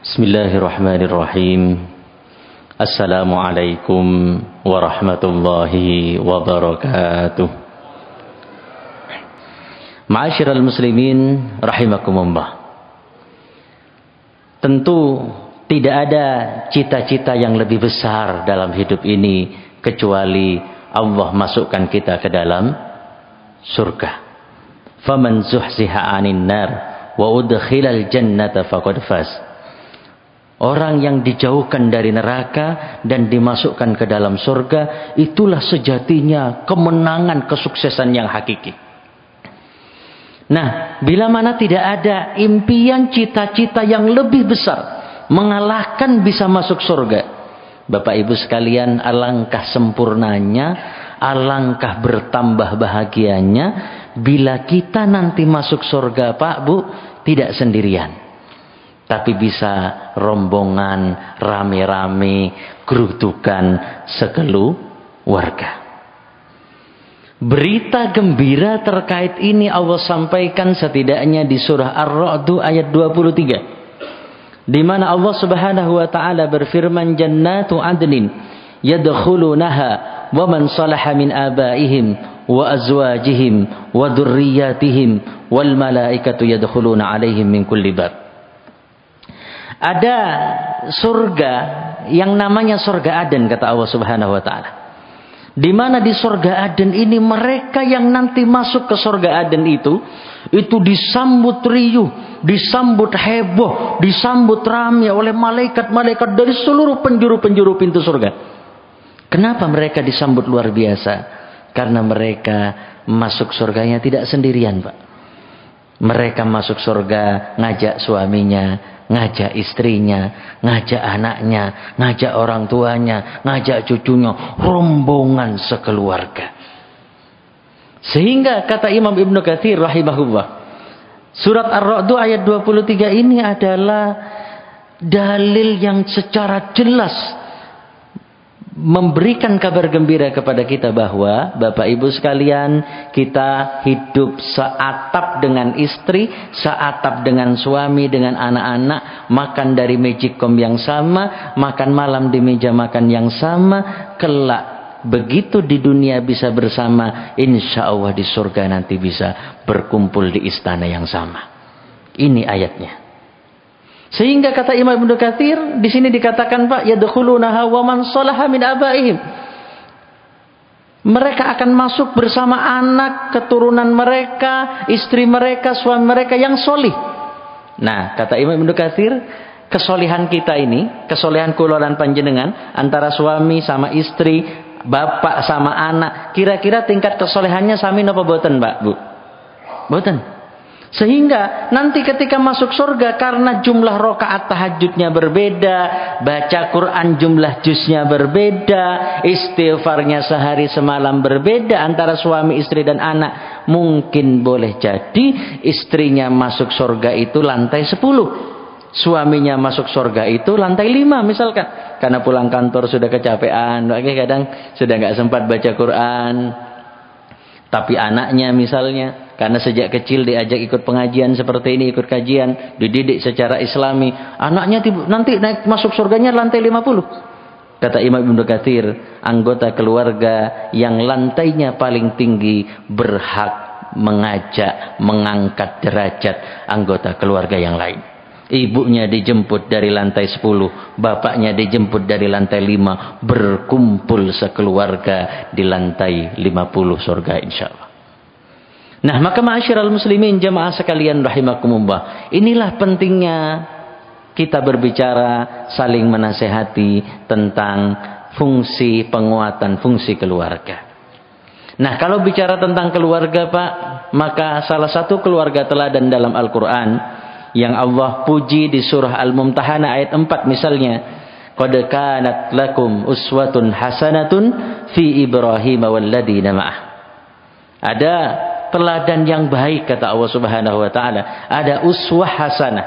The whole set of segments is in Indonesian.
Bismillahirrahmanirrahim. Assalamualaikum warahmatullahi wabarakatuh. Ma'asyiral muslimin rahimakumullah. Tentu tidak ada cita-cita yang lebih besar dalam hidup ini kecuali Allah masukkan kita ke dalam surga. Faman zuhziha 'anil nar wa udkhilal jannata faqad faz. Orang yang dijauhkan dari neraka dan dimasukkan ke dalam surga, itulah sejatinya kemenangan, kesuksesan yang hakiki. Nah, bila mana tidak ada impian, cita-cita yang lebih besar mengalahkan bisa masuk surga, Bapak Ibu sekalian, alangkah sempurnanya, alangkah bertambah bahagianya bila kita nanti masuk surga, Pak Bu, tidak sendirian, tapi bisa rombongan, rame-rame, gerudukan sekeluarga. Berita gembira terkait ini Allah sampaikan setidaknya di surah Ar-Ra'd ayat 23. Di mana Allah Subhanahu wa taala berfirman, jannatu adnin yadkhulunaha wa man salaha min abaihim wa azwajihim wa dzurriyyatihim wal malaikatu yadkhuluna alaihim min kulli bab. Ada surga yang namanya surga Aden, kata Allah Subhanahu wa taala. Di mana di surga Aden ini mereka yang nanti masuk ke surga Aden itu disambut riuh, disambut heboh, disambut ramai oleh malaikat-malaikat dari seluruh penjuru-penjuru pintu surga. Kenapa mereka disambut luar biasa? Karena mereka masuk surganya tidak sendirian, Pak. Mereka masuk surga ngajak suaminya, ngajak istrinya, ngajak anaknya, ngajak orang tuanya, ngajak cucunya, rombongan sekeluarga. Sehingga kata Imam Ibnu Katsir rahimahullah, surat Ar-Ra'd ayat 23 ini adalah dalil yang secara jelas memberikan kabar gembira kepada kita bahwa Bapak Ibu sekalian, kita hidup seatap dengan istri, seatap dengan suami, dengan anak-anak, makan dari magicom yang sama, makan malam di meja makan yang sama. Kelak begitu di dunia bisa bersama, insya Allah di surga nanti bisa berkumpul di istana yang sama. Ini ayatnya. Sehingga kata Imam Ibnu Katsir di sini dikatakan, Pak, yadkhulunaha wa man salaha min abaihim. Mereka akan masuk bersama anak keturunan mereka, istri mereka, suami mereka yang solih. Nah, kata Imam Ibnu Katsir, kesolihan kita ini, kesolihan kula lan panjenengan antara suami sama istri, bapak sama anak, kira-kira tingkat kesolehannya sami napa boten, Pak, Bu? Boten. Sehingga nanti ketika masuk surga, karena jumlah rakaat tahajudnya berbeda, baca Quran jumlah juznya berbeda, istighfarnya sehari semalam berbeda antara suami, istri dan anak. Mungkin boleh jadi istrinya masuk surga itu lantai 10, suaminya masuk surga itu lantai 5 misalkan, karena pulang kantor sudah kecapean, kadang sudah nggak sempat baca Quran. Tapi anaknya misalnya, karena sejak kecil diajak ikut pengajian seperti ini, ikut kajian, dididik secara islami, anaknya nanti naik masuk surganya lantai 50. Kata Imam Ibnu Katsir, anggota keluarga yang lantainya paling tinggi berhak mengajak, mengangkat derajat anggota keluarga yang lain. Ibunya dijemput dari lantai 10, bapaknya dijemput dari lantai 5, berkumpul sekeluarga di lantai 50 surga insyaallah. Nah, maka ma'asyiral muslimin jamaah sekalian rahimakumullah, inilah pentingnya kita berbicara, saling menasehati tentang fungsi penguatan fungsi keluarga. Nah, kalau bicara tentang keluarga, Pak, maka salah satu keluarga teladan dalam Al-Quran yang Allah puji di surah Al-Mumtahanah ayat 4 misalnya, qad kanat lakum uswatun hasanatun fi Ibrahim walladzina ma'ah. Ada teladan yang baik kata Allah Subhanahu wa taala, ada uswah hasanah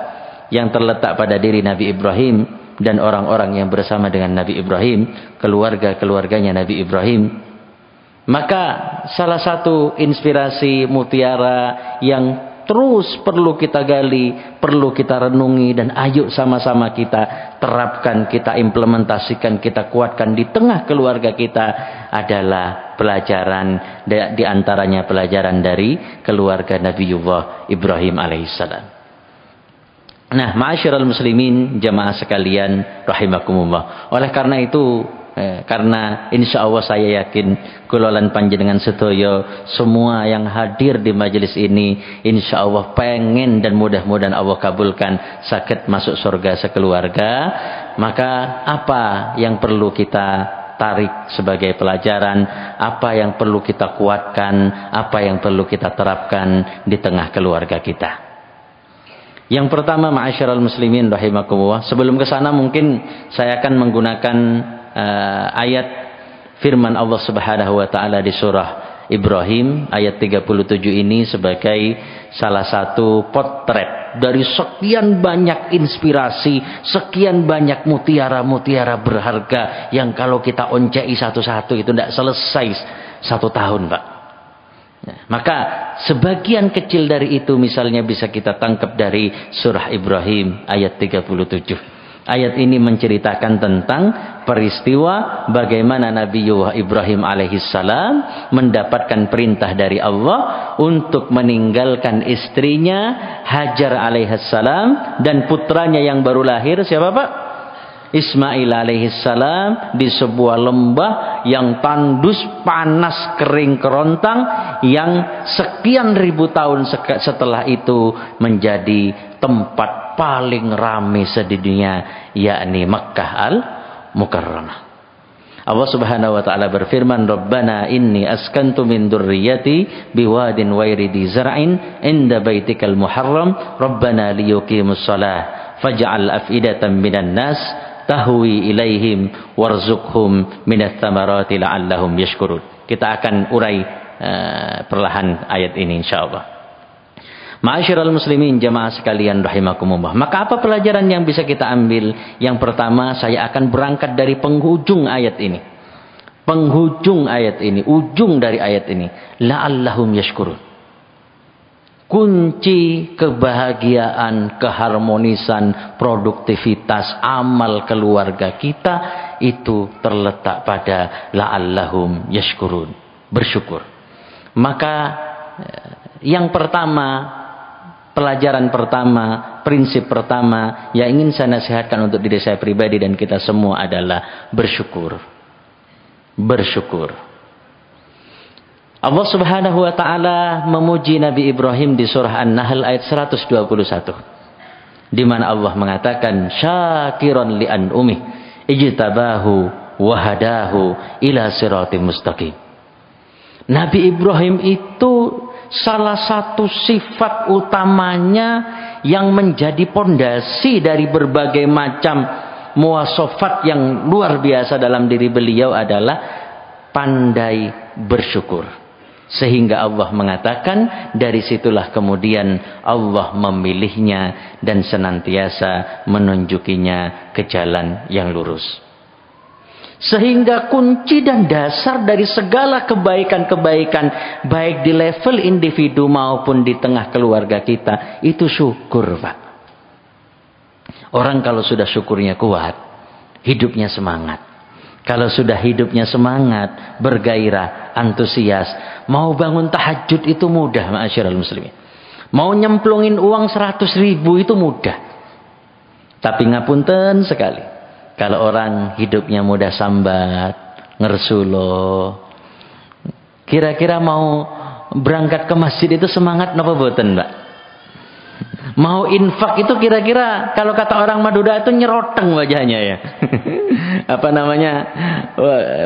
yang terletak pada diri Nabi Ibrahim dan orang-orang yang bersama dengan Nabi Ibrahim, keluarga-keluarganya Nabi Ibrahim. Maka salah satu inspirasi mutiara yang terus perlu kita gali, perlu kita renungi, dan ayo sama-sama kita terapkan, kita implementasikan, kita kuatkan di tengah keluarga kita adalah pelajaran, di antaranya pelajaran dari keluarga Nabiullah Ibrahim alaihissalam. Nah, ma'asyiral muslimin, jamaah sekalian rahimakumullah. Oleh karena itu, karena insya Allah saya yakin kulolan panjenengan sedaya semua yang hadir di majelis ini insya Allah pengen dan mudah-mudahan Allah kabulkan sakit masuk surga sekeluarga. Maka apa yang perlu kita tarik sebagai pelajaran, apa yang perlu kita kuatkan, apa yang perlu kita terapkan di tengah keluarga kita? Yang pertama, ma'asyiral muslimin rahimakumullah, sebelum ke sana mungkin saya akan menggunakan ayat firman Allah Subhanahu wa taala di surah Ibrahim ayat 37 ini sebagai salah satu potret dari sekian banyak inspirasi, sekian banyak mutiara-mutiara berharga yang kalau kita oncei satu-satu itu tidak selesai 1 tahun, Pak. Maka sebagian kecil dari itu misalnya bisa kita tangkap dari surah Ibrahim ayat 37. Ayat ini menceritakan tentang peristiwa bagaimana Nabiullah Ibrahim alaihissalam mendapatkan perintah dari Allah untuk meninggalkan istrinya Hajar alaihissalam dan putranya yang baru lahir, siapa Pak? Ismail alaihissalam, di sebuah lembah yang tandus, panas, kering, kerontang, yang sekian ribu tahun setelah itu menjadi tempat paling ramai sedunia, yakni Makkah al-Mukarramah. Allah Subhanahu wa taala berfirman, "Rabbana inni askantu min dzurriyyati biwadin ghairi dzi zar'in inda baitikal muharram, Rabbana liyuqimus shalah faj'al af'idatan minan nas tahwi ilaihim warzuqhum minats tsamarati la'allahum yashkurun." Kita akan urai perlahan ayat ini insyaallah. Ma'asyiral muslimin, jamaah sekalian rahimakumullah. Maka apa pelajaran yang bisa kita ambil? Yang pertama, saya akan berangkat dari penghujung ayat ini. Penghujung ayat ini, ujung dari ayat ini, la'allahum yashkurun. Kunci kebahagiaan, keharmonisan, produktivitas, amal keluarga kita itu terletak pada la'allahum yashkurun, bersyukur. Maka yang pertama, pelajaran pertama, prinsip pertama yang ingin saya nasihatkan untuk diri saya pribadi dan kita semua adalah bersyukur. Bersyukur. Allah Subhanahu wa taala memuji Nabi Ibrahim di surah An-Nahl ayat 121. Di mana Allah mengatakan syakiran li an'umih ijtabahu wa hadahu ila siratim mustaqim. Nabi Ibrahim itu salah satu sifat utamanya yang menjadi pondasi dari berbagai macam muwasafat yang luar biasa dalam diri beliau adalah pandai bersyukur. Sehingga Allah mengatakan dari situlah kemudian Allah memilihnya dan senantiasa menunjukinya ke jalan yang lurus. Sehingga kunci dan dasar dari segala kebaikan-kebaikan baik di level individu maupun di tengah keluarga kita itu syukur, Pak. Orang kalau sudah syukurnya kuat, hidupnya semangat. Kalau sudah hidupnya semangat, bergairah, antusias, mau bangun tahajud itu mudah, ma'asyiral muslimin. Mau nyemplungin uang 100.000 itu mudah. Tapi ngapunten sekali. Kalau orang hidupnya mudah sambat, ngersulo, kira-kira mau berangkat ke masjid itu semangat napa boten, Mbak? Mau infak itu kira-kira kalau kata orang Madura itu nyeroteng wajahnya ya. Apa namanya?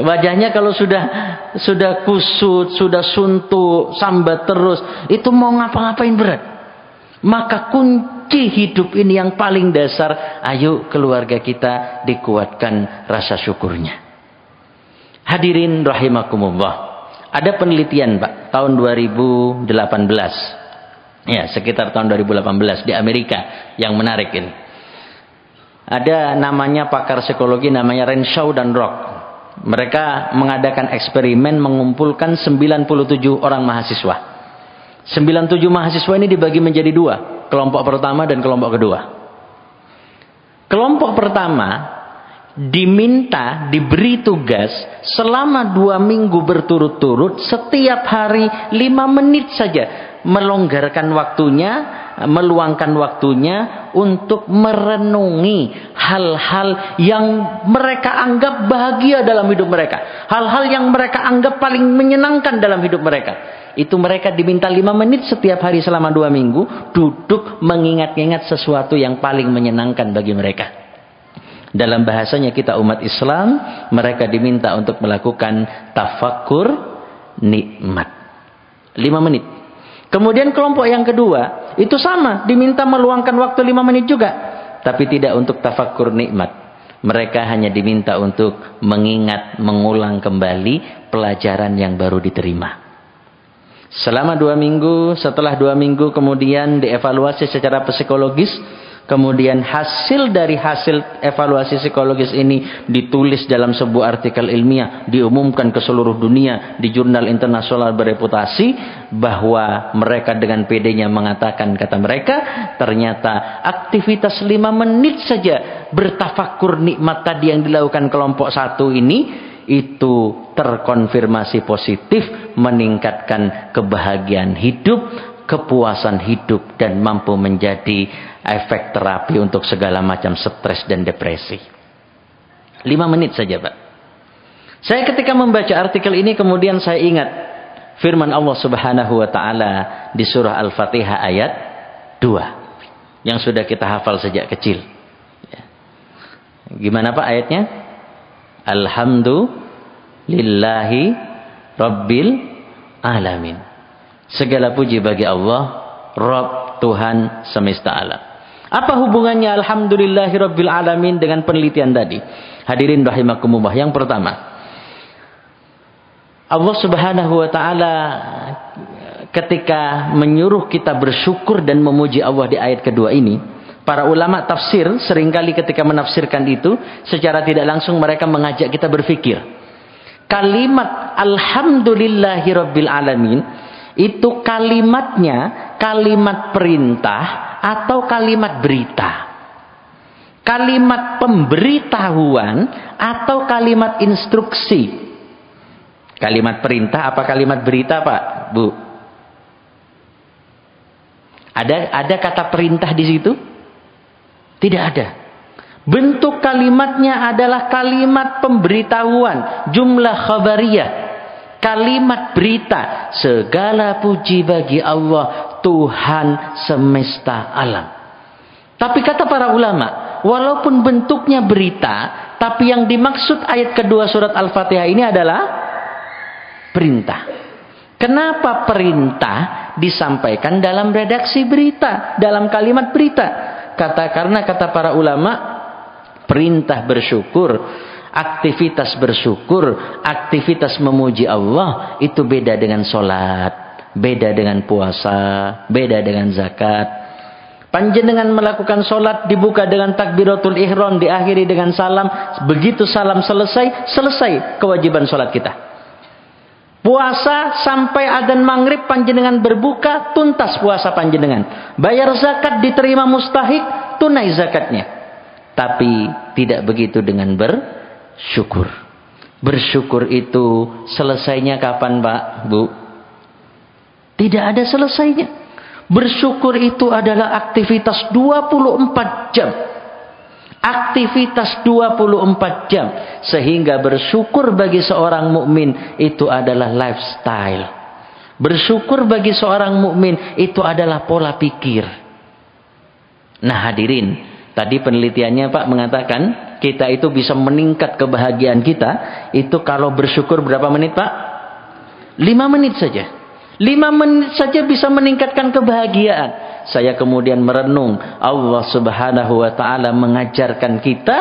Wajahnya kalau sudah kusut, sudah suntuk, sambat terus, itu mau ngapa-ngapain berat. Maka kunci hidup ini yang paling dasar, ayo keluarga kita dikuatkan rasa syukurnya. Hadirin rahimakumullah. Ada penelitian, Pak, tahun 2018. Ya, sekitar tahun 2018 di Amerika yang menarik ini. Ada namanya pakar psikologi namanya Renshaw dan Rock. Mereka mengadakan eksperimen mengumpulkan 97 orang mahasiswa. 97 mahasiswa ini dibagi menjadi dua. Kelompok pertama dan kelompok kedua. Kelompok pertama diberi tugas selama 2 minggu berturut-turut, setiap hari 5 menit saja melonggarkan waktunya, meluangkan waktunya untuk merenungi hal-hal yang mereka anggap bahagia dalam hidup mereka, hal-hal yang mereka anggap paling menyenangkan dalam hidup mereka. Itu mereka diminta 5 menit setiap hari selama 2 minggu duduk mengingat-ingat sesuatu yang paling menyenangkan bagi mereka. Dalam bahasanya kita umat Islam, mereka diminta untuk melakukan tafakkur nikmat. 5 menit. Kemudian kelompok yang kedua, itu sama, diminta meluangkan waktu 5 menit juga. Tapi tidak untuk tafakkur nikmat. Mereka hanya diminta untuk mengingat, mengulang kembali pelajaran yang baru diterima. Selama 2 minggu, setelah 2 minggu kemudian dievaluasi secara psikologis. Kemudian hasil dari hasil evaluasi psikologis ini ditulis dalam sebuah artikel ilmiah, diumumkan ke seluruh dunia di jurnal internasional bereputasi, bahwa mereka dengan pedenya mengatakan, kata mereka, ternyata aktivitas 5 menit saja bertafakur nikmat tadi yang dilakukan kelompok 1 ini, itu terkonfirmasi positif meningkatkan kebahagiaan hidup, kepuasan hidup, dan mampu menjadi efek terapi untuk segala macam stres dan depresi. 5 menit saja, Pak. Saya ketika membaca artikel ini kemudian saya ingat firman Allah Subhanahu wa taala di surah Al-Fatihah ayat 2 yang sudah kita hafal sejak kecil. Gimana Pak ayatnya? Alhamdulillahi Rabbil Alamin. Segala puji bagi Allah, Rabb, Tuhan semesta alam. Apa hubungannya Alhamdulillahi Rabbil Alamin dengan penelitian tadi? Hadirin rahimakumullah. Yang pertama, Allah Subhanahu wa taala ketika menyuruh kita bersyukur dan memuji Allah di ayat kedua ini, para ulama tafsir seringkali ketika menafsirkan itu secara tidak langsung mereka mengajak kita berpikir. Kalimat Alhamdulillahi Rabbil Alamin itu kalimatnya kalimat perintah atau kalimat berita, kalimat pemberitahuan atau kalimat instruksi. Kalimat perintah apa kalimat berita, Pak, Bu? Ada kata perintah di situ? Tidak ada. Bentuk kalimatnya adalah kalimat pemberitahuan, jumlah khabariyah, kalimat berita. Segala puji bagi Allah, Tuhan semesta alam. Tapi kata para ulama, walaupun bentuknya berita, tapi yang dimaksud ayat kedua surat Al-Fatihah ini adalah perintah. Kenapa perintah disampaikan dalam redaksi berita, dalam kalimat berita? Karena kata para ulama, perintah bersyukur, aktivitas bersyukur, aktivitas memuji Allah itu beda dengan sholat, beda dengan puasa, beda dengan zakat. Panjenengan melakukan sholat dibuka dengan takbiratul ihram, diakhiri dengan salam. Begitu salam selesai kewajiban sholat kita. Puasa sampai adzan maghrib panjenengan berbuka, tuntas puasa panjenengan. Bayar zakat diterima mustahik, tunai zakatnya. Tapi tidak begitu dengan bersyukur. Bersyukur itu selesainya kapan, Pak, Bu? Tidak ada selesainya. Bersyukur itu adalah aktivitas 24 jam. Aktivitas 24 jam. Sehingga bersyukur bagi seorang mukmin itu adalah lifestyle. Bersyukur bagi seorang mukmin itu adalah pola pikir. Nah, hadirin, tadi penelitiannya Pak mengatakan kita itu bisa meningkat kebahagiaan kita itu kalau bersyukur berapa menit, Pak? 5 menit saja. 5 menit saja bisa meningkatkan kebahagiaan. Saya kemudian merenung, Allah Subhanahu wa taala mengajarkan kita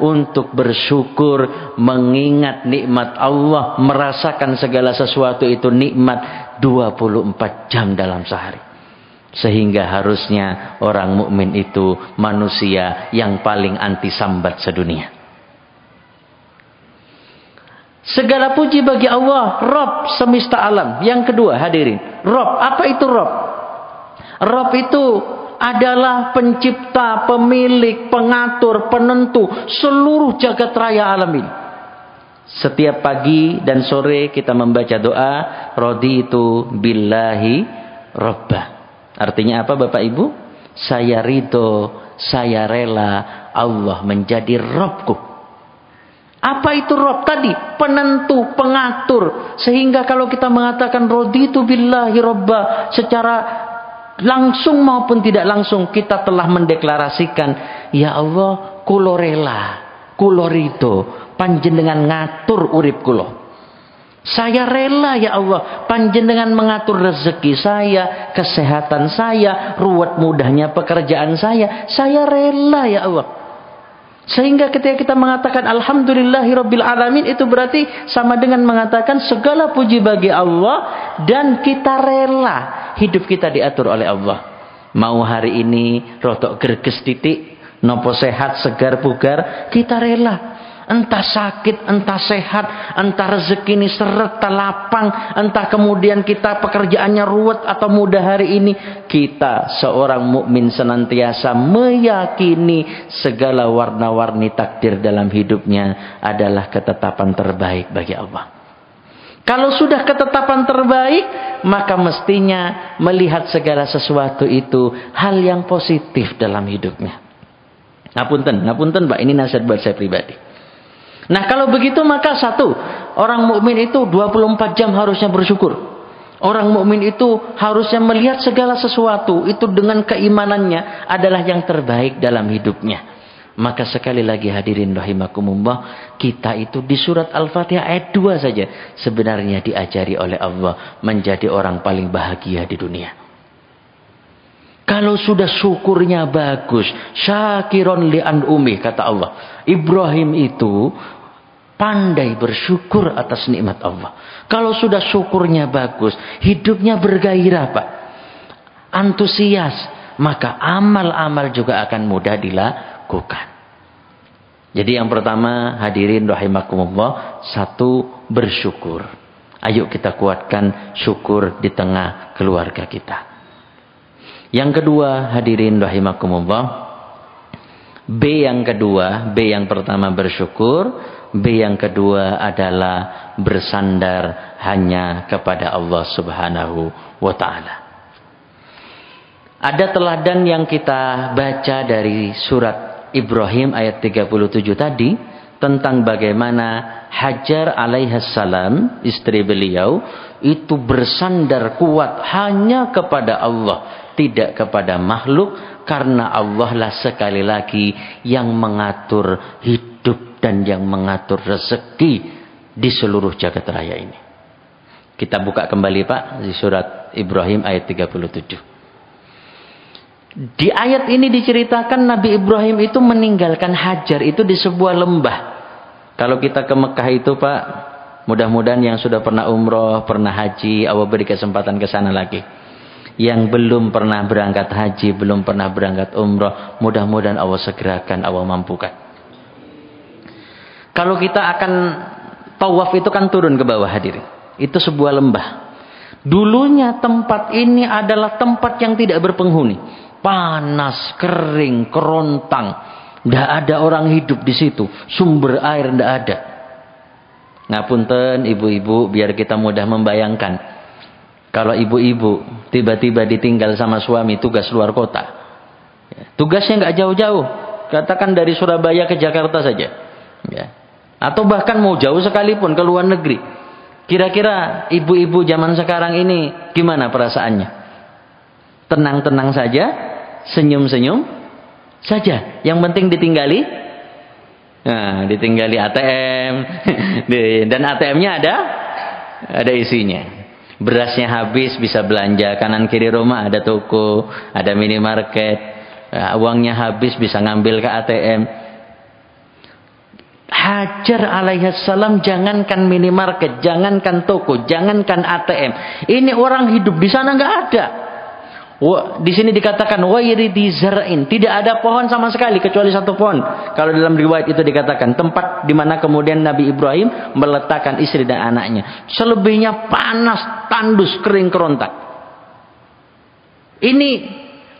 untuk bersyukur, mengingat nikmat Allah, merasakan segala sesuatu itu nikmat 24 jam dalam sehari. Sehingga harusnya orang mukmin itu manusia yang paling anti sambat sedunia. Segala puji bagi Allah, Rabb semesta alam. Yang kedua, hadirin, Rabb. Apa itu Rabb? Rabb itu adalah pencipta, pemilik, pengatur, penentu seluruh jagat raya alam ini. Setiap pagi dan sore kita membaca doa, raditu billahi rabbah. Artinya apa Bapak Ibu? Saya ridho, saya rela Allah menjadi Rabbku. Apa itu Rabb tadi? Penentu, pengatur. Sehingga kalau kita mengatakan raditu billahi rabbah, secara langsung maupun tidak langsung kita telah mendeklarasikan, ya Allah, kulo rela, kulo ridho, panjenengan ngatur urip kulo. Saya rela ya Allah, panjenengan mengatur rezeki saya, kesehatan saya, ruwet mudahnya pekerjaan saya rela ya Allah. Sehingga ketika kita mengatakan alhamdulillahirabbil alamin, itu berarti sama dengan mengatakan segala puji bagi Allah dan kita rela hidup kita diatur oleh Allah. Mau hari ini rotok greges titik, nopo sehat segar bugar, kita rela. Entah sakit, entah sehat, entah rezeki ini seret, lapang, entah kemudian kita pekerjaannya ruwet atau mudah hari ini, kita seorang mukmin senantiasa meyakini segala warna-warni takdir dalam hidupnya adalah ketetapan terbaik bagi Allah. Kalau sudah ketetapan terbaik, maka mestinya melihat segala sesuatu itu hal yang positif dalam hidupnya. Ngapunten Pak, ini nasihat buat saya pribadi. Nah kalau begitu maka satu, orang mukmin itu 24 jam harusnya bersyukur. Orang mukmin itu harusnya melihat segala sesuatu itu dengan keimanannya adalah yang terbaik dalam hidupnya. Maka sekali lagi hadirin rahimakumullah, kita itu di surat Al-Fatihah ayat 2 saja sebenarnya diajari oleh Allah menjadi orang paling bahagia di dunia. Kalau sudah syukurnya bagus, syakiron li'an umih, kata Allah. Ibrahim itu pandai bersyukur atas nikmat Allah. Kalau sudah syukurnya bagus, hidupnya bergairah Pak, antusias, maka amal-amal juga akan mudah dilakukan. Jadi yang pertama hadirin rahimakumullah, satu, bersyukur. Ayo kita kuatkan syukur di tengah keluarga kita. Yang kedua hadirin rahimakumullah, B yang pertama bersyukur, B yang kedua adalah bersandar hanya kepada Allah Subhanahu wa ta'ala. Ada teladan yang kita baca dari surat Ibrahim ayat 37 tadi tentang bagaimana Hajar alaihassalam, istri beliau, itu bersandar kuat hanya kepada Allah, tidak kepada makhluk, karena Allah lah sekali lagi yang mengatur hidup dan yang mengatur rezeki di seluruh jagat raya ini. Kita buka kembali Pak di surat Ibrahim ayat 37. Di ayat ini diceritakan Nabi Ibrahim itu meninggalkan Hajar itu di sebuah lembah. Kalau kita ke Mekah itu Pak, mudah-mudahan yang sudah pernah umroh, pernah haji, Allah beri kesempatan ke sana lagi. Yang belum pernah berangkat haji, belum pernah berangkat umroh, mudah-mudahan Allah segerakan, Allah mampukan. Kalau kita akan tawaf itu kan turun ke bawah hadirin. Itu sebuah lembah. Dulunya tempat ini adalah tempat yang tidak berpenghuni. Panas, kering, kerontang. Tidak ada orang hidup di situ. Sumber air tidak ada. Ngapunten ibu-ibu, biar kita mudah membayangkan. Kalau ibu-ibu tiba-tiba ditinggal sama suami tugas luar kota. Tugasnya nggak jauh-jauh. Katakan dari Surabaya ke Jakarta saja. Ya. Atau bahkan mau jauh sekalipun ke luar negeri. Kira-kira ibu-ibu zaman sekarang ini gimana perasaannya? Tenang-tenang saja, senyum-senyum saja. Yang penting ditinggali. Nah, ditinggali ATM. Dan ATM-nya ada isinya. Berasnya habis bisa belanja, kanan kiri rumah ada toko, ada minimarket. Nah, uangnya habis bisa ngambil ke ATM. Hajar alaihissalam jangankan minimarket, jangankan toko, jangankan ATM. Ini orang hidup di sana nggak ada. Di sini dikatakan wairi di zar'in, tidak ada pohon sama sekali kecuali satu pohon. Kalau dalam riwayat itu dikatakan tempat di mana kemudian Nabi Ibrahim meletakkan istri dan anaknya. Selebihnya panas, tandus, kering kerontak. Ini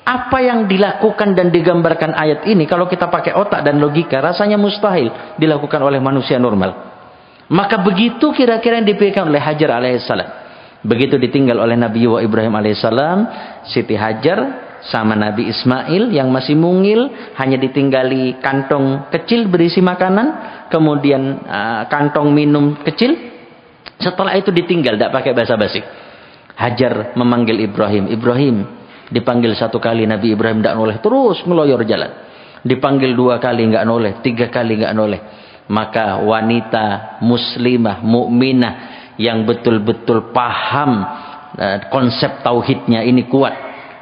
apa yang dilakukan dan digambarkan ayat ini kalau kita pakai otak dan logika rasanya mustahil dilakukan oleh manusia normal. Maka begitu kira-kira yang dipikirkan oleh Hajar alaihissalam. Begitu ditinggal oleh Nabi Ibrahim alaihissalam, Siti Hajar sama Nabi Ismail yang masih mungil, hanya ditinggali kantong kecil berisi makanan, kemudian kantong minum kecil. Setelah itu ditinggal, tidak pakai basa-basi. Hajar memanggil Ibrahim. Ibrahim, dipanggil satu kali Nabi Ibrahim tidak noleh, terus ngeloyor jalan. Dipanggil 2 kali nggak noleh, 3 kali nggak noleh. Maka wanita muslimah, mukminah yang betul-betul paham konsep tauhidnya ini kuat,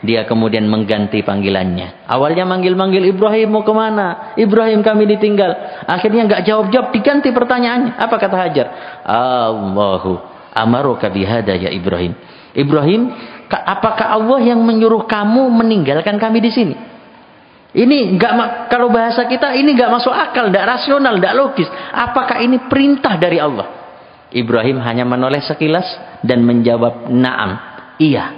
dia kemudian mengganti panggilannya. Awalnya manggil-manggil Ibrahim, mau kemana? Ibrahim, kami ditinggal. Akhirnya nggak jawab-jawab, diganti pertanyaannya. Apa kata Hajar? Allahu amaruka bihada ya Ibrahim. Ibrahim, apakah Allah yang menyuruh kamu meninggalkan kami di sini? Ini nggak, kalau bahasa kita ini nggak masuk akal, nggak rasional, nggak logis. Apakah ini perintah dari Allah? Ibrahim hanya menoleh sekilas dan menjawab na'am, iya.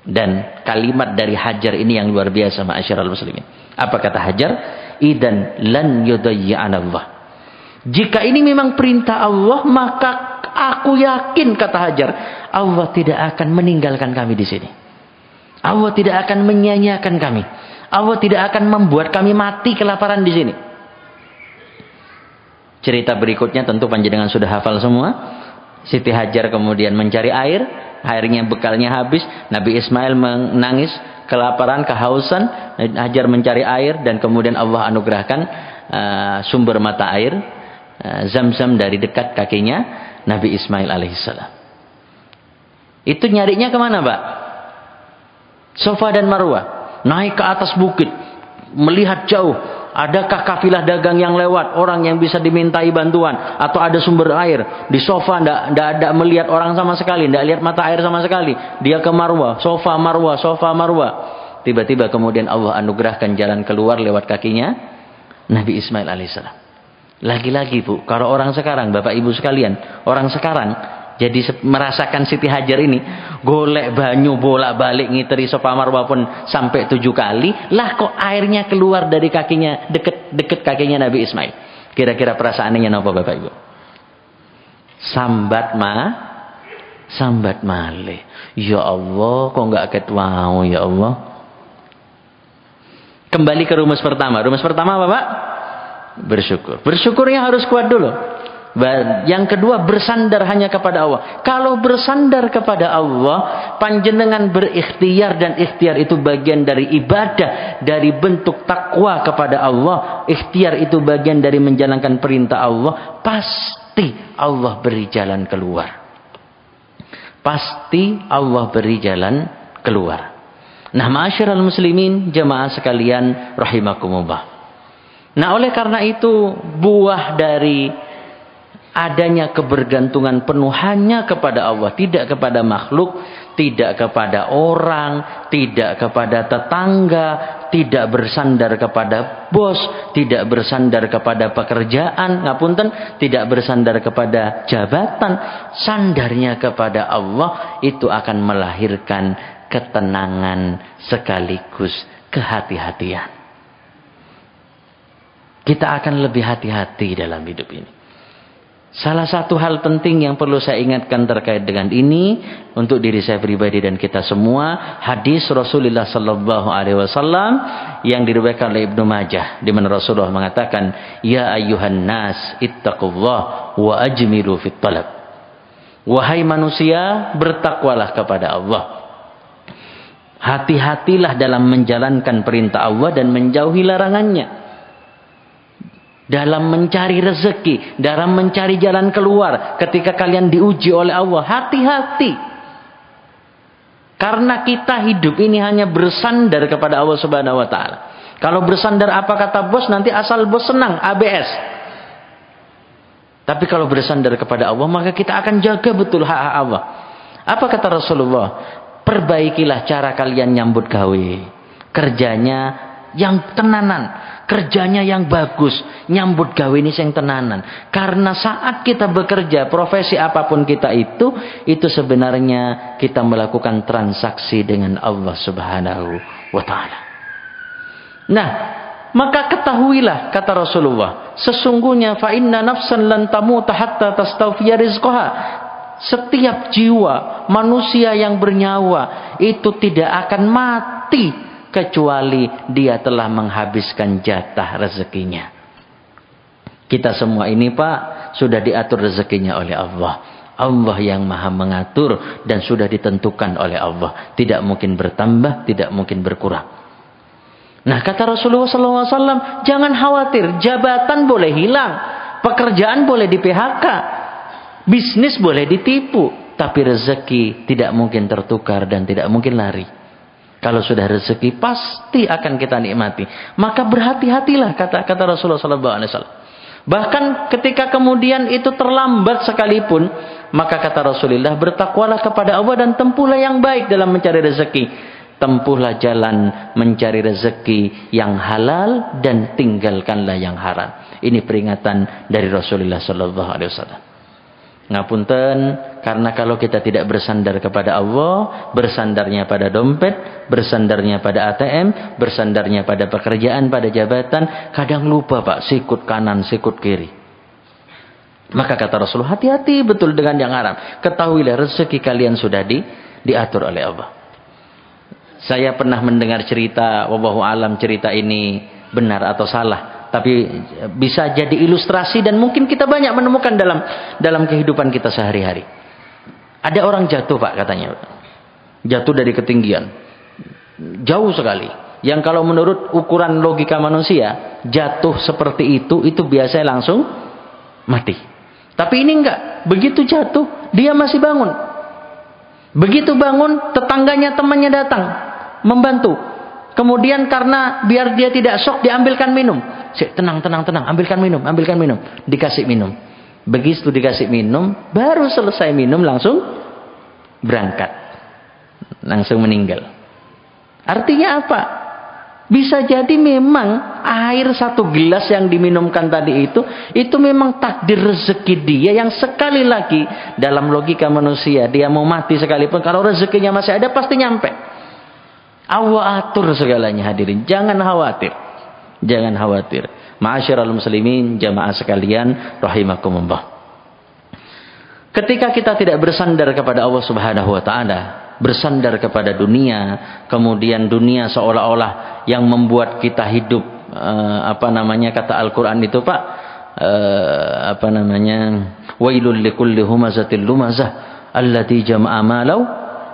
Dan kalimat dari Hajar ini yang luar biasa, ma'asyiral muslimin. Apa kata Hajar? Idan lan yudayyi'ana Allah. Jika ini memang perintah Allah, maka aku yakin, kata Hajar, Allah tidak akan meninggalkan kami di sini. Allah tidak akan menyia-nyiakan kami. Allah tidak akan membuat kami mati kelaparan di sini. Cerita berikutnya tentu panjenengan sudah hafal semua. Siti Hajar kemudian mencari air, airnya bekalnya habis. Nabi Ismail menangis kelaparan, kehausan. Hajar mencari air dan kemudian Allah anugerahkan sumber mata air Zam-Zam dari dekat kakinya Nabi Ismail alaihissalam. Itu nyarinya kemana, Pak? Safa dan Marwah, naik ke atas bukit, melihat jauh. Adakah kafilah dagang yang lewat, orang yang bisa dimintai bantuan, atau ada sumber air? Di Safa tidak ada melihat orang sama sekali, tidak lihat mata air sama sekali. Dia ke Marwah, Safa Marwah, Safa Marwah. Tiba-tiba kemudian Allah anugerahkan jalan keluar lewat kakinya Nabi Ismail alaihissalam. Lagi-lagi Bu, kalau orang sekarang, Bapak Ibu sekalian, orang sekarang jadi merasakan Siti Hajar ini, golek banyu bolak-balik ngiteri Safa Marwah pun sampai 7 kali, lah kok airnya keluar dari kakinya, deket kakinya Nabi Ismail. Kira-kira perasaannya apa Bapak Ibu? Sambat malih. Ya Allah, kok nggak ketwau ya Allah. Kembali ke rumus pertama. Rumus pertama apa Pak? Bersyukur. Bersyukurnya harus kuat dulu. Yang kedua, bersandar hanya kepada Allah. Kalau bersandar kepada Allah, panjenengan berikhtiar, dan ikhtiar itu bagian dari ibadah, dari bentuk takwa kepada Allah. Ikhtiar itu bagian dari menjalankan perintah Allah. Pasti Allah beri jalan keluar. Pasti Allah beri jalan keluar. Nah, ma'asyiral muslimin, jemaah sekalian rahimakumullah. Nah, oleh karena itu, buah dari adanya kebergantungan penuh hanya kepada Allah, tidak kepada makhluk, tidak kepada orang, tidak kepada tetangga, tidak bersandar kepada bos, tidak bersandar kepada pekerjaan, ngapunten, tidak bersandar kepada jabatan. Sandarnya kepada Allah itu akan melahirkan ketenangan sekaligus kehati-hatian. Kita akan lebih hati-hati dalam hidup ini. Salah satu hal penting yang perlu saya ingatkan terkait dengan ini untuk diri saya pribadi dan kita semua, hadis Rasulullah sallallahu alaihi wasallam yang diriwayatkan oleh Ibnu Majah, di mana Rasulullah mengatakan, "Ya ayyuhan nas ittaqullah wa ajmilu fit talab." Wahai manusia, bertakwalah kepada Allah. Hati-hatilah dalam menjalankan perintah Allah dan menjauhi larangannya. Dalam mencari rezeki, dalam mencari jalan keluar, ketika kalian diuji oleh Allah, hati-hati. Karena kita hidup ini hanya bersandar kepada Allah Subhanahu wa taala. Kalau bersandar apa kata bos, nanti asal bos senang, ABS. Tapi kalau bersandar kepada Allah, maka kita akan jaga betul hak-hak Allah. Apa kata Rasulullah? Perbaikilah cara kalian nyambut gawe. Kerjanya yang tenanan, kerjanya yang bagus, nyambut gawe ini yang tenanan. Karena saat kita bekerja, profesi apapun kita itu sebenarnya kita melakukan transaksi dengan Allah Subhanahu wa taala. Nah, maka ketahuilah kata Rasulullah, sesungguhnya fa inna nafsan lan tamuta hatta tastawfiya rizqaha. Setiap jiwa manusia yang bernyawa itu tidak akan mati kecuali dia telah menghabiskan jatah rezekinya. Kita semua ini Pak sudah diatur rezekinya oleh Allah. Allah yang maha mengatur dan sudah ditentukan oleh Allah. Tidak mungkin bertambah, tidak mungkin berkurang. Nah kata Rasulullah SAW, jangan khawatir, jabatan boleh hilang, pekerjaan boleh di PHK, bisnis boleh ditipu, tapi rezeki tidak mungkin tertukar dan tidak mungkin lari. Kalau sudah rezeki pasti akan kita nikmati. Maka berhati-hatilah kata Rasulullah SAW. Bahkan ketika kemudian itu terlambat sekalipun, maka kata Rasulullah, bertakwalah kepada Allah dan tempuhlah yang baik dalam mencari rezeki. Tempuhlah jalan mencari rezeki yang halal dan tinggalkanlah yang haram. Ini peringatan dari Rasulullah SAW. Ngapunten, karena kalau kita tidak bersandar kepada Allah, bersandarnya pada dompet, bersandarnya pada ATM, bersandarnya pada pekerjaan, pada jabatan, kadang lupa Pak, sikut kanan, sikut kiri. Maka kata Rasulullah, hati-hati betul dengan yang haram. Ketahuilah rezeki kalian sudah diatur oleh Allah. Saya pernah mendengar cerita, wallahu alam cerita ini benar atau salah, tapi bisa jadi ilustrasi dan mungkin kita banyak menemukan dalam kehidupan kita sehari-hari. Ada orang jatuh Pak katanya. Jatuh dari ketinggian. Jauh sekali. Yang kalau menurut ukuran logika manusia, jatuh seperti itu biasanya langsung mati. Tapi ini enggak. Begitu jatuh, dia masih bangun. Begitu bangun, tetangganya, temannya datang membantu. Kemudian karena biar dia tidak shock, diambilkan minum. Tenang, ambilkan minum. Dikasih minum. Begitu dikasih minum, baru selesai minum langsung berangkat. Langsung meninggal. Artinya apa? Bisa jadi memang air satu gelas yang diminumkan tadi itu memang takdir rezeki dia yang sekali lagi dalam logika manusia, dia mau mati sekalipun, kalau rezekinya masih ada pasti nyampe. Allah atur segalanya hadirin. Jangan khawatir. Jangan khawatir. Ma'asyiral muslimin, jamaah sekalian, rahimakumullah. Ketika kita tidak bersandar kepada Allah Subhanahu wa taala, bersandar kepada dunia, kemudian dunia seolah-olah yang membuat kita hidup kata Al-Qur'an itu Pak, wailul likulli humazatil lumazah allati jama'a malau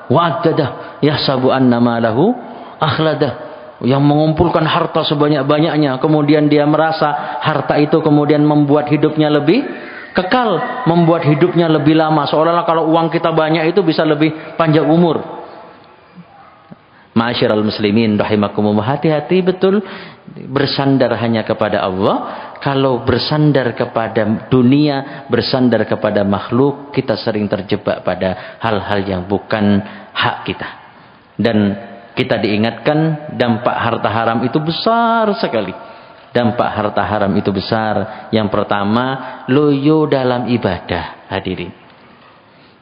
wa addadah yahsabu anna malahu akhladah, yang mengumpulkan harta sebanyak-banyaknya, kemudian dia merasa harta itu kemudian membuat hidupnya lebih kekal, membuat hidupnya lebih lama, seolah-olah kalau uang kita banyak itu bisa lebih panjang umur. Ma'asyiral muslimin rahimakumullah, hati-hati betul bersandar hanya kepada Allah. Kalau bersandar kepada dunia, bersandar kepada makhluk, kita sering terjebak pada hal-hal yang bukan hak kita. Dan kita diingatkan dampak harta haram itu besar sekali. Dampak harta haram itu besar. Yang pertama, loyo dalam ibadah, hadirin.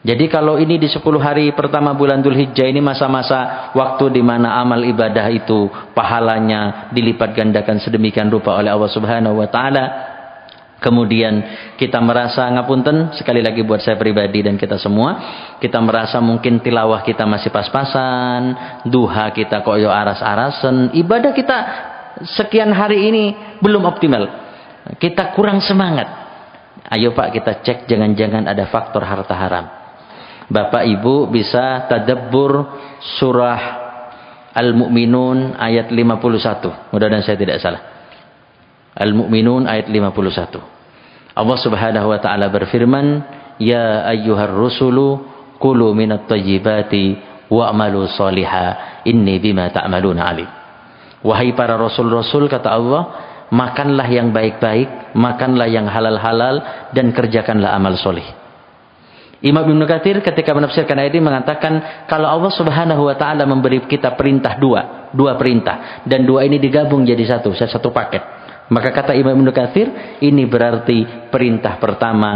Jadi kalau ini di 10 hari pertama bulan Dzulhijjah ini masa-masa waktu di mana amal ibadah itu pahalanya dilipat gandakan sedemikian rupa oleh Allah Subhanahu wa taala. Kemudian kita merasa, ngapunten sekali lagi buat saya pribadi dan kita semua, kita merasa mungkin tilawah kita masih pas-pasan, duha kita koyo aras-arasen, ibadah kita sekian hari ini belum optimal, kita kurang semangat. Ayo Pak, kita cek jangan-jangan ada faktor harta haram. Bapak Ibu bisa tadabbur surah Al-Mu'minun ayat 51. Mudah-mudahan saya tidak salah. Al-Mu'minun ayat 51. Allah Subhanahu wa taala berfirman, "Ya ayyuhar rusulu kulu minat thayyibati wa'malu shaliha inni bima ta'maluna alim." Wahai para rasul-rasul, kata Allah, makanlah yang baik-baik, makanlah yang halal-halal dan kerjakanlah amal soleh. Imam Ibnu Katsir ketika menafsirkan ayat ini mengatakan kalau Allah Subhanahu wa taala memberi kita perintah dua perintah dan dua ini digabung jadi satu paket. Maka kata Imam Ibnu Katsir ini berarti perintah pertama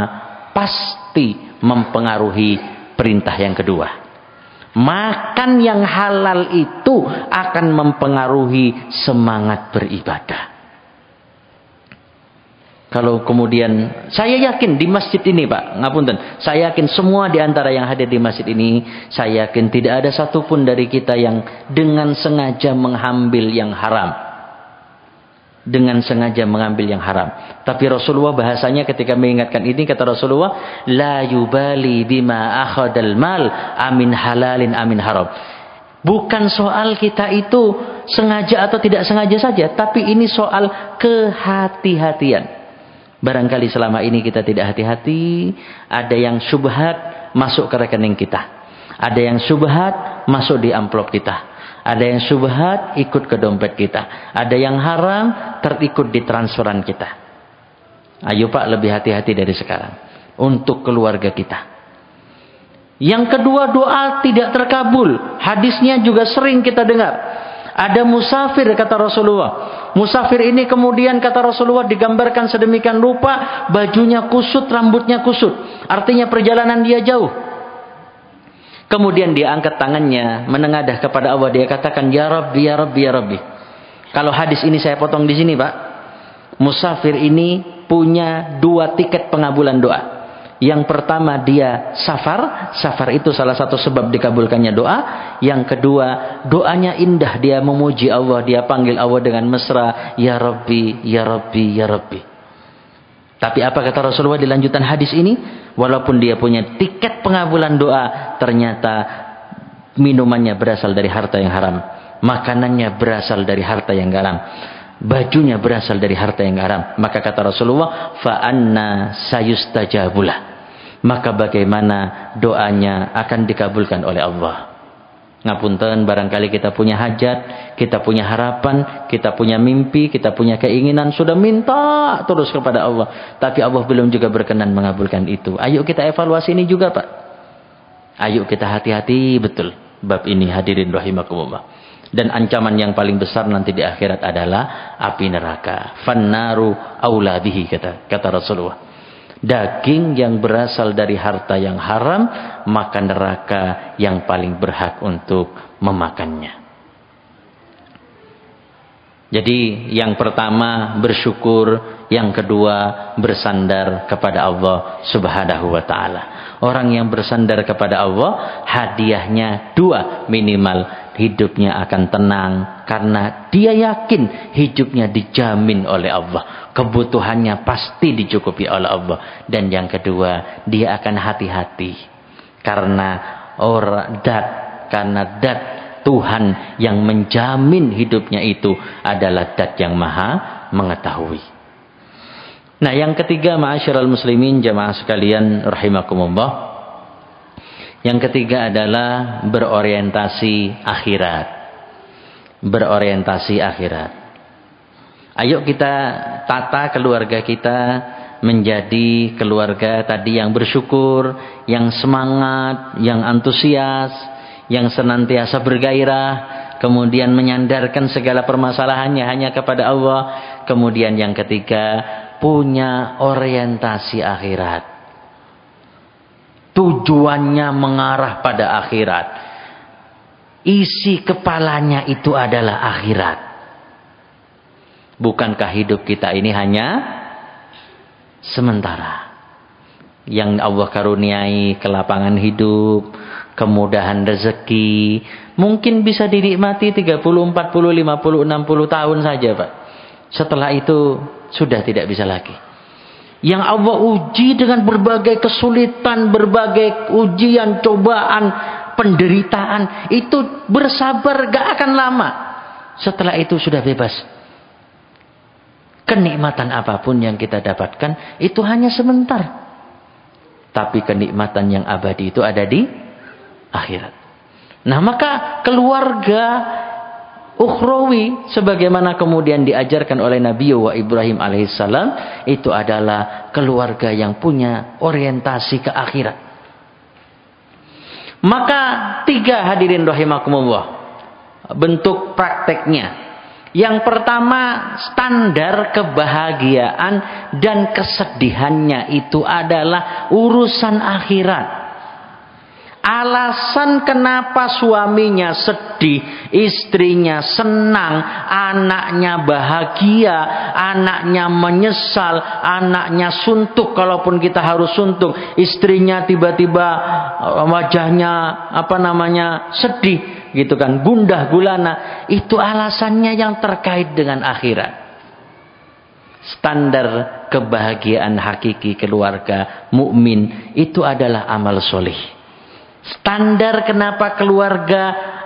pasti mempengaruhi perintah yang kedua. Makan yang halal itu akan mempengaruhi semangat beribadah. Kalau kemudian saya yakin di masjid ini Pak, ngapunten, saya yakin semua di antara yang hadir di masjid ini, saya yakin tidak ada satupun dari kita yang dengan sengaja mengambil yang haram. Dengan sengaja mengambil yang haram. Tapi Rasulullah bahasanya ketika mengingatkan ini, kata Rasulullah, la yubali bima akhadal mal amin halalin amin haram. Bukan soal kita itu sengaja atau tidak sengaja saja, tapi ini soal kehati-hatian. Barangkali selama ini kita tidak hati-hati, ada yang syubhat masuk ke rekening kita. Ada yang syubhat masuk di amplop kita. Ada yang syubhat ikut ke dompet kita. Ada yang haram terikut di transferan kita. Ayo Pak, lebih hati-hati dari sekarang. Untuk keluarga kita. Yang kedua, doa tidak terkabul. Hadisnya juga sering kita dengar. Ada musafir, kata Rasulullah. Musafir ini kemudian kata Rasulullah digambarkan sedemikian rupa, bajunya kusut, rambutnya kusut. Artinya perjalanan dia jauh. Kemudian dia angkat tangannya, menengadah kepada Allah, dia katakan, Ya Rabbi, Ya Rabbi, Ya Rabbi. Kalau hadis ini saya potong di sini Pak. Musafir ini punya 2 tiket pengabulan doa. Yang pertama dia safar. Safar itu salah satu sebab dikabulkannya doa. Yang kedua, doanya indah. Dia memuji Allah. Dia panggil Allah dengan mesra. Ya Rabbi, Ya Rabbi, Ya Rabbi. Tapi apa kata Rasulullah di lanjutan hadis ini? Walaupun dia punya tiket pengabulan doa, ternyata minumannya berasal dari harta yang haram. Makanannya berasal dari harta yang haram. Bajunya berasal dari harta yang haram. Maka kata Rasulullah, fa anna sayustajabulah. Maka bagaimana doanya akan dikabulkan oleh Allah. Ngapunten, barangkali kita punya hajat, kita punya harapan, kita punya mimpi, kita punya keinginan, sudah minta terus kepada Allah, tapi Allah belum juga berkenan mengabulkan itu. Ayo kita evaluasi ini juga Pak. Ayo kita hati-hati betul bab ini, hadirin rahimakumullah. Dan ancaman yang paling besar nanti di akhirat adalah api neraka. Fannaru aula bihi, kata Rasulullah. Daging yang berasal dari harta yang haram, maka neraka yang paling berhak untuk memakannya. Jadi yang pertama bersyukur, yang kedua bersandar kepada Allah Subhanahu wa taala. Orang yang bersandar kepada Allah, hadiahnya 2 minimal. Hidupnya akan tenang karena dia yakin hidupnya dijamin oleh Allah. Kebutuhannya pasti dicukupi oleh Allah. Dan yang kedua, dia akan hati-hati karena dat Tuhan yang menjamin hidupnya itu adalah dat yang maha mengetahui. Nah, yang ketiga, ma'asyiral muslimin, jamaah sekalian rahimakumullah. Yang ketiga adalah berorientasi akhirat. Berorientasi akhirat. Ayo kita tata keluarga kita menjadi keluarga tadi yang bersyukur, yang semangat, yang antusias, yang senantiasa bergairah, kemudian menyandarkan segala permasalahannya hanya kepada Allah. Kemudian yang ketiga, punya orientasi akhirat. Tujuannya mengarah pada akhirat. Isi kepalanya itu adalah akhirat. Bukankah hidup kita ini hanya sementara? Yang Allah karuniai kelapangan hidup, kemudahan rezeki, mungkin bisa dinikmati 30, 40, 50, 60 tahun saja Pak. Setelah itu sudah tidak bisa lagi. Yang Allah uji dengan berbagai kesulitan, berbagai ujian, cobaan, penderitaan, itu bersabar gak akan lama. Setelah itu sudah bebas. Kenikmatan apapun yang kita dapatkan itu hanya sebentar. Tapi kenikmatan yang abadi itu ada di akhirat. Nah, maka keluarga ukhrawi sebagaimana kemudian diajarkan oleh Nabi Ibrahim alaihissalam, itu adalah keluarga yang punya orientasi ke akhirat. Maka 3 hadirin rahimakumullah bentuk prakteknya. Yang pertama, standar kebahagiaan dan kesedihannya itu adalah urusan akhirat. Alasan kenapa suaminya sedih, istrinya senang, anaknya bahagia, anaknya menyesal, anaknya suntuk kalaupun kita harus suntuk, istrinya tiba-tiba wajahnya sedih gitu kan, gundah gulana, itu alasannya yang terkait dengan akhirat. Standar kebahagiaan hakiki keluarga mukmin itu adalah amal solih. Standar kenapa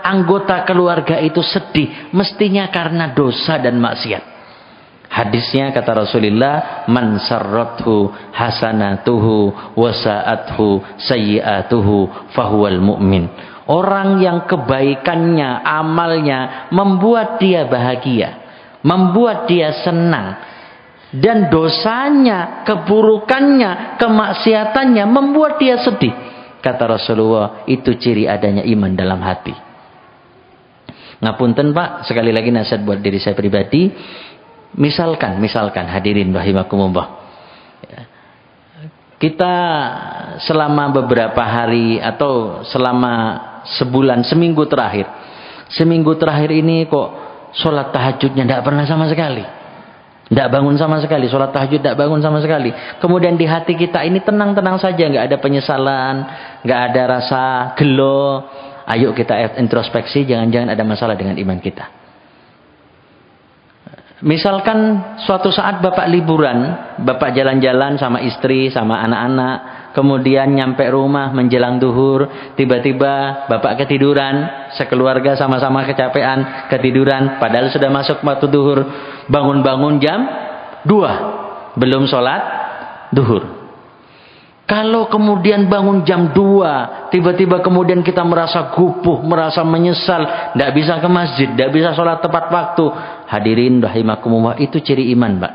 anggota keluarga itu sedih, mestinya karena dosa dan maksiat. Hadisnya kata Rasulullah, man sarrathu hasanatuhu wasa'athu sayyi'atuhu fahuwal mu'min. Orang yang kebaikannya, amalnya membuat dia bahagia, membuat dia senang, dan dosanya, keburukannya, kemaksiatannya membuat dia sedih. Kata Rasulullah, itu ciri adanya iman dalam hati. Ngapunten Pak, sekali lagi nasihat buat diri saya pribadi. Misalkan hadirin rahimakumullah, kita selama beberapa hari atau selama sebulan, seminggu terakhir ini kok sholat tahajudnya tidak pernah sama sekali. Tidak bangun sama sekali, sholat tahajud tidak bangun sama sekali. Kemudian di hati kita ini tenang-tenang saja, nggak ada penyesalan, nggak ada rasa gelo. Ayo kita introspeksi, jangan-jangan ada masalah dengan iman kita. Misalkan suatu saat Bapak liburan, Bapak jalan-jalan sama istri, sama anak-anak, kemudian nyampe rumah menjelang duhur, tiba-tiba Bapak ketiduran, sekeluarga sama-sama kecapean, ketiduran, padahal sudah masuk waktu duhur. Bangun-bangun jam 2 belum sholat duhur. Kalau kemudian bangun jam 2 tiba-tiba kemudian kita merasa gupuh, merasa menyesal, tidak bisa ke masjid, tidak bisa sholat tepat waktu, hadirin rahimakumullah, itu ciri iman Pak.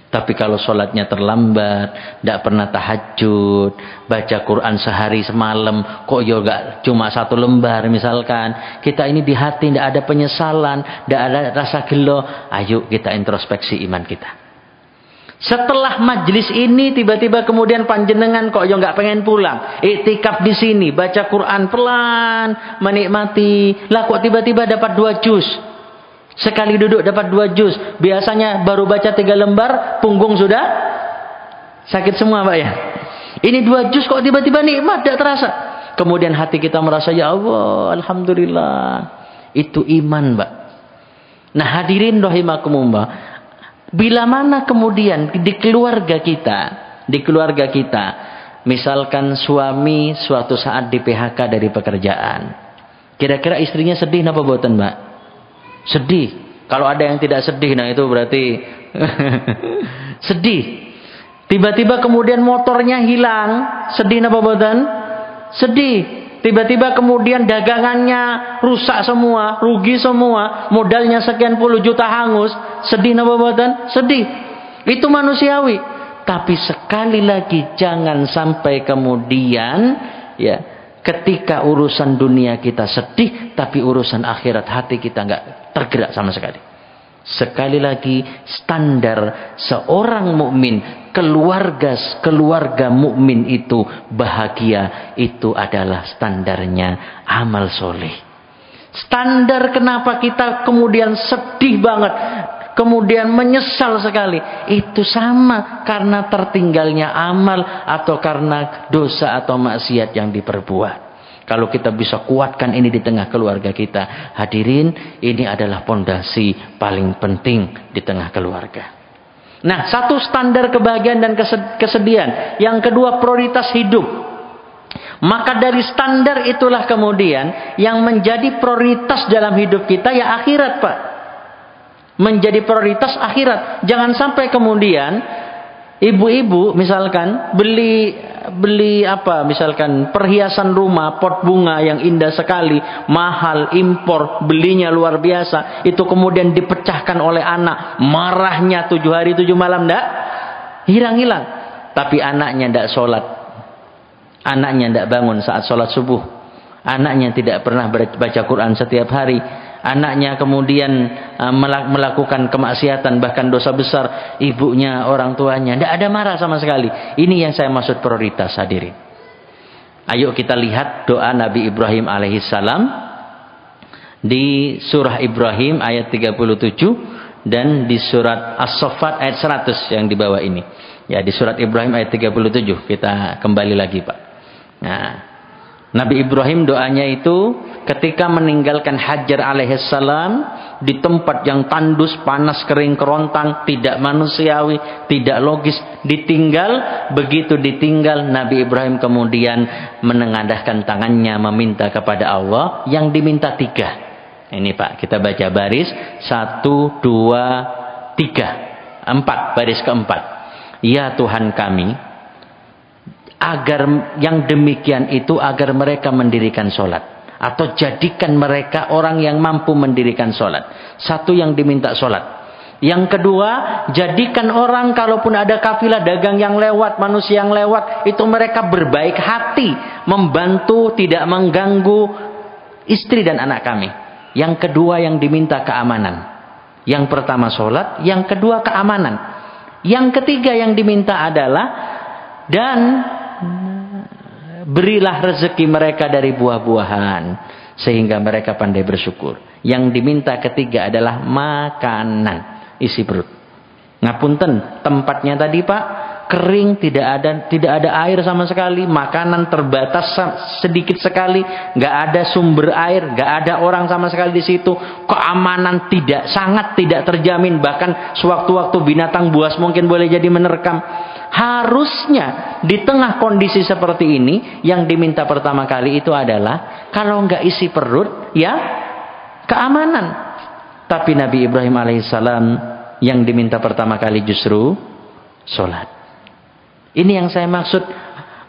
Tapi kalau sholatnya terlambat, tidak pernah tahajud, baca Quran sehari semalam, kok yoga cuma 1 lembar misalkan, kita ini di hati tidak ada penyesalan, tidak ada rasa gelo, ayo kita introspeksi iman kita. Setelah majlis ini tiba-tiba kemudian panjenengan kok yo nggak pengen pulang, iktikaf di sini, baca Quran pelan, menikmati, lah kok tiba-tiba dapat 2 juz. Sekali duduk dapat 2 juz. Biasanya baru baca 3 lembar, punggung sudah sakit semua Pak ya. Ini 2 juz kok tiba-tiba nikmat, tidak terasa. Kemudian hati kita merasa, ya Allah, alhamdulillah. Itu iman Pak. Nah hadirin rahimakumullah, bila mana kemudian di keluarga kita, misalkan suami suatu saat di PHK dari pekerjaan, kira-kira istrinya sedih apa boten Mbak? Sedih. Kalau ada yang tidak sedih, nah itu berarti sedih. Tiba-tiba kemudian motornya hilang, sedih apa boten? Sedih. Tiba-tiba kemudian dagangannya rusak semua, rugi semua, modalnya sekian puluh juta hangus, sedih apa boten? Sedih. Itu manusiawi. Tapi sekali lagi jangan sampai kemudian ya, ketika urusan dunia kita sedih, tapi urusan akhirat hati kita nggak tergerak sama sekali. Sekali lagi, standar seorang mukmin, keluarga mukmin itu bahagia, itu adalah standarnya amal soleh. Standar kenapa kita kemudian sedih banget, kemudian menyesal sekali, itu sama karena tertinggalnya amal atau karena dosa atau maksiat yang diperbuat. Kalau kita bisa kuatkan ini di tengah keluarga kita, hadirin, ini adalah pondasi paling penting di tengah keluarga. Nah, satu standar kebahagiaan dan kesedihan. Yang kedua, prioritas hidup. Maka dari standar itulah kemudian yang menjadi prioritas dalam hidup kita ya akhirat Pak. Menjadi prioritas akhirat. Jangan sampai kemudian ibu-ibu misalkan beli misalkan perhiasan rumah, pot bunga yang indah sekali, mahal, impor, belinya luar biasa, itu kemudian dipecahkan oleh anak, marahnya 7 hari 7 malam hilang-hilang. Tapi anaknya tidak sholat, anaknya tidak bangun saat sholat subuh, anaknya tidak pernah baca Quran setiap hari, anaknya kemudian melakukan kemaksiatan bahkan dosa besar, ibunya, orang tuanya tidak ada marah sama sekali. Ini yang saya maksud prioritas, hadirin. Ayo kita lihat doa Nabi Ibrahim alaihissalam di surah Ibrahim ayat 37 dan di surat As-Saffat ayat 100 yang di bawah ini. Ya, di surat Ibrahim ayat 37 kita kembali lagi, Pak. Nah, Nabi Ibrahim doanya itu ketika meninggalkan Hajar alaihissalam di tempat yang tandus, panas, kering, kerontang, tidak manusiawi, tidak logis, ditinggal. Begitu ditinggal, Nabi Ibrahim kemudian menengadahkan tangannya meminta kepada Allah. Yang diminta 3. Ini Pak, kita baca baris 1, 2, 3, 4, baris keempat. Ya Tuhan kami, agar yang demikian itu agar mereka mendirikan sholat, atau jadikan mereka orang yang mampu mendirikan sholat. Satu yang diminta sholat. Yang kedua, jadikan orang kalaupun ada kafilah dagang yang lewat, manusia yang lewat, itu mereka berbaik hati, membantu, tidak mengganggu istri dan anak kami. Yang kedua yang diminta keamanan. Yang pertama sholat, yang kedua keamanan. Yang ketiga yang diminta adalah, dan berilah rezeki mereka dari buah-buahan sehingga mereka pandai bersyukur. Yang diminta ketiga adalah makanan, isi perut. Ngapunten, tempatnya tadi Pak kering, tidak ada air sama sekali, makanan terbatas sedikit sekali, nggak ada sumber air, nggak ada orang sama sekali di situ, keamanan sangat tidak terjamin, bahkan sewaktu-waktu binatang buas mungkin boleh jadi menerkam. Harusnya di tengah kondisi seperti ini yang diminta pertama kali itu adalah kalau nggak isi perut ya keamanan. Tapi Nabi Ibrahim alaihissalam yang diminta pertama kali justru sholat. Ini yang saya maksud,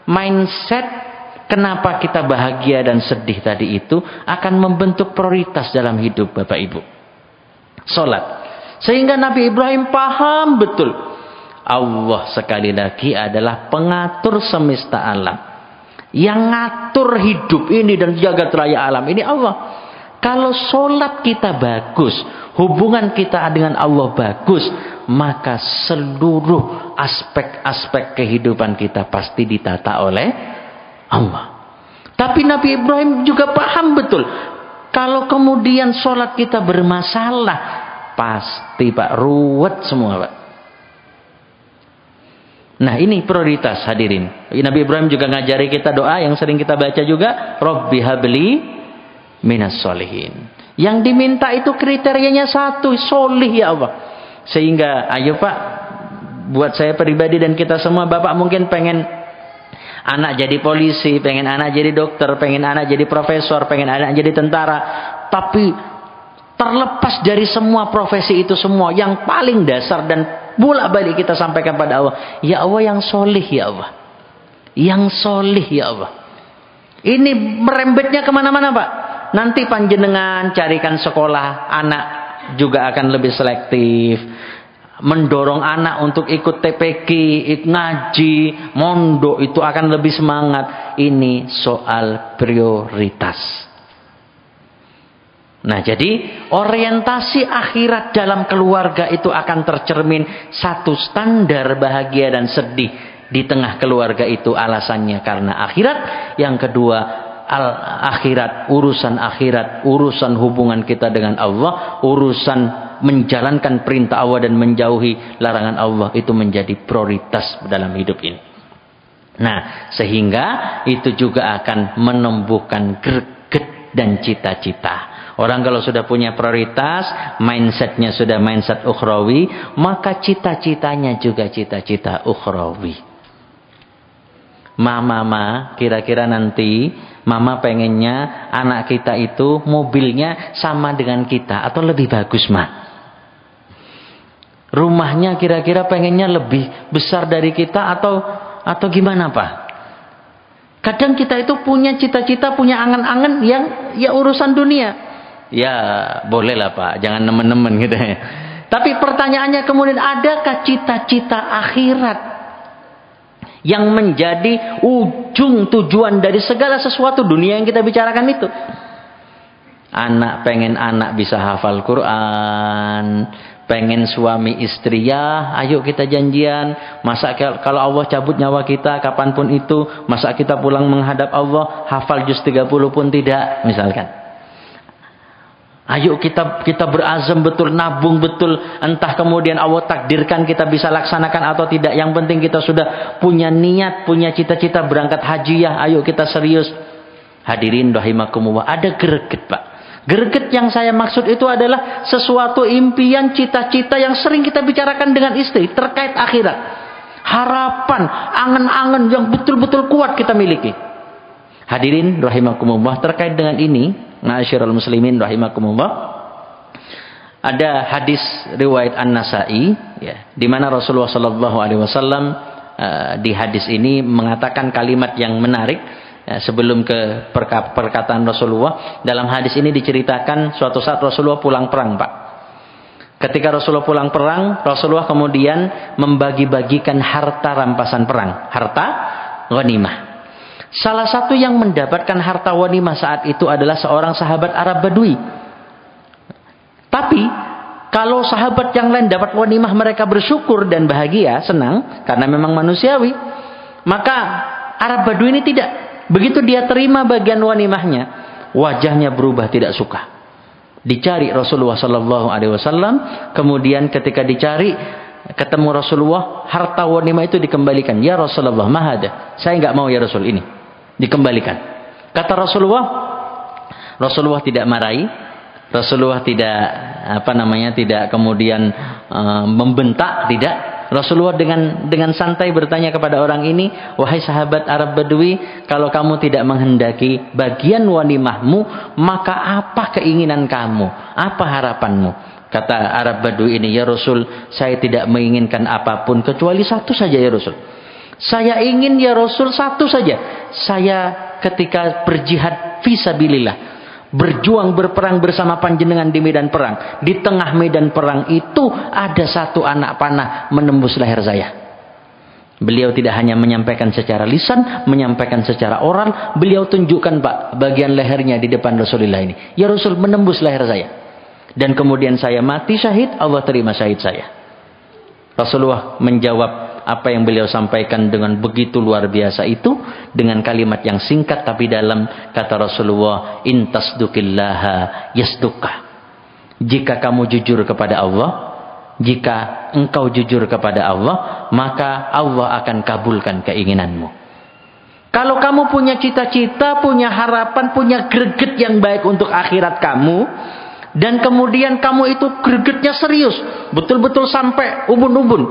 mindset kenapa kita bahagia dan sedih tadi itu akan membentuk prioritas dalam hidup Bapak Ibu. Sholat. Sehingga Nabi Ibrahim paham betul, Allah sekali lagi adalah pengatur semesta alam. Yang ngatur hidup ini dan jagat raya alam ini Allah. Kalau sholat kita bagus, hubungan kita dengan Allah bagus, maka seluruh aspek-aspek kehidupan kita pasti ditata oleh Allah. Tapi Nabi Ibrahim juga paham betul, kalau kemudian sholat kita bermasalah, pasti Pak ruwet semua Pak. Nah ini prioritas hadirin. Nabi Ibrahim juga ngajari kita doa yang sering kita baca juga, Rabbi habli minas solihin. Yang diminta itu kriterianya satu, solih ya Allah. Sehingga ayo Pak, buat saya pribadi dan kita semua, Bapak mungkin pengen anak jadi polisi, pengen anak jadi dokter, pengen anak jadi profesor, pengen anak jadi tentara. Tapi terlepas dari semua profesi itu semua, yang paling dasar dan bolak-balik kita sampaikan pada Allah, ya Allah yang solih ya Allah, yang solih ya Allah. Ini merembetnya kemana-mana Pak. Nanti panjenengan carikan sekolah, anak juga akan lebih selektif, mendorong anak untuk ikut TPQ, ngaji, mondok, itu akan lebih semangat. Ini soal prioritas. Nah jadi orientasi akhirat dalam keluarga itu akan tercermin satu standar bahagia dan sedih di tengah keluarga itu, alasannya karena akhirat. Yang kedua, akhirat, urusan hubungan kita dengan Allah, urusan menjalankan perintah Allah dan menjauhi larangan Allah, itu menjadi prioritas dalam hidup ini. Nah, sehingga itu juga akan menumbuhkan greget dan cita-cita. Orang kalau sudah punya prioritas, mindsetnya sudah mindset ukhrawi, maka cita-citanya juga cita-cita ukhrawi. Mama, kira-kira nanti Mama pengennya anak kita itu mobilnya sama dengan kita atau lebih bagus, Ma. Rumahnya kira-kira pengennya lebih besar dari kita atau gimana, Pak? Kadang kita itu punya cita-cita, punya angan-angan yang ya urusan dunia. Ya, bolehlah, Pak. Jangan nemen-nemen gitu ya. Tapi pertanyaannya kemudian, adakah cita-cita akhirat Yang menjadi ujung tujuan dari segala sesuatu dunia yang kita bicarakan itu. Pengen anak bisa hafal Quran, pengen suami istri, ya ayo kita janjian. Masa kalau Allah cabut nyawa kita kapanpun itu, masa kita pulang menghadap Allah hafal juz 30 pun tidak, misalkan. Ayo kita berazam betul, nabung betul. Entah kemudian Allah takdirkan kita bisa laksanakan atau tidak. Yang penting kita sudah punya niat, punya cita-cita berangkat haji ya. Ayo kita serius. Hadirin rahimakumullah, ada greget Pak. Greget yang saya maksud itu adalah sesuatu impian, cita-cita yang sering kita bicarakan dengan istri terkait akhirat. Harapan, angan-angan yang betul-betul kuat kita miliki. Hadirin rahimakumullah, terkait dengan ini, ma'asyiral muslimin rahimakumullah, ada hadis riwayat An-Nasa'i ya, di mana Rasulullah sallallahu alaihi wasallam di hadis ini mengatakan kalimat yang menarik. Sebelum ke perkataan Rasulullah, dalam hadis ini diceritakan suatu saat Rasulullah pulang perang Pak. Ketika Rasulullah pulang perang, Rasulullah kemudian membagi-bagikan harta rampasan perang, harta ghanimah. Salah satu yang mendapatkan harta ghanimah saat itu adalah seorang sahabat Arab Badui. Tapi kalau sahabat yang lain dapat ghanimah, mereka bersyukur dan bahagia, senang karena memang manusiawi. Maka Arab Badui ini tidak. Begitu dia terima bagian ghanimahnya, wajahnya berubah tidak suka. Dicari Rasulullah sallallahu alaihi wasallam, kemudian ketika dicari ketemu Rasulullah, harta ghanimah itu dikembalikan. Ya Rasulullah, mahada. Saya enggak mau ya Rasul, ini dikembalikan. Kata Rasulullah tidak marahi, Rasulullah tidak tidak kemudian membentak, tidak. Rasulullah dengan santai bertanya kepada orang ini, wahai sahabat Arab Badui, kalau kamu tidak menghendaki bagian ghanimahmu, maka apa keinginan kamu? Apa harapanmu? Kata Arab Badui ini, ya Rasul, saya tidak menginginkan apapun kecuali satu saja ya Rasul. Saya ingin ya Rasul satu saja. Saya ketika berjihad fisabilillah, berjuang berperang bersama panjenengan di medan perang, di tengah medan perang itu ada satu anak panah menembus leher saya. Beliau tidak hanya menyampaikan secara lisan, menyampaikan secara oral, beliau tunjukkan Pak bagian lehernya di depan Rasulullah ini. Ya Rasul, menembus leher saya. Dan kemudian saya mati syahid, Allah terima syahid saya. Rasulullah menjawab apa yang beliau sampaikan dengan begitu luar biasa itu dengan kalimat yang singkat tapi dalam. Kata Rasulullah, intasdukillaha yasduka. Jika kamu jujur kepada Allah, jika engkau jujur kepada Allah, maka Allah akan kabulkan keinginanmu. Kalau kamu punya cita-cita, punya harapan, punya greget yang baik untuk akhirat kamu, dan kemudian kamu itu gregetnya serius, betul-betul sampai ubun-ubun,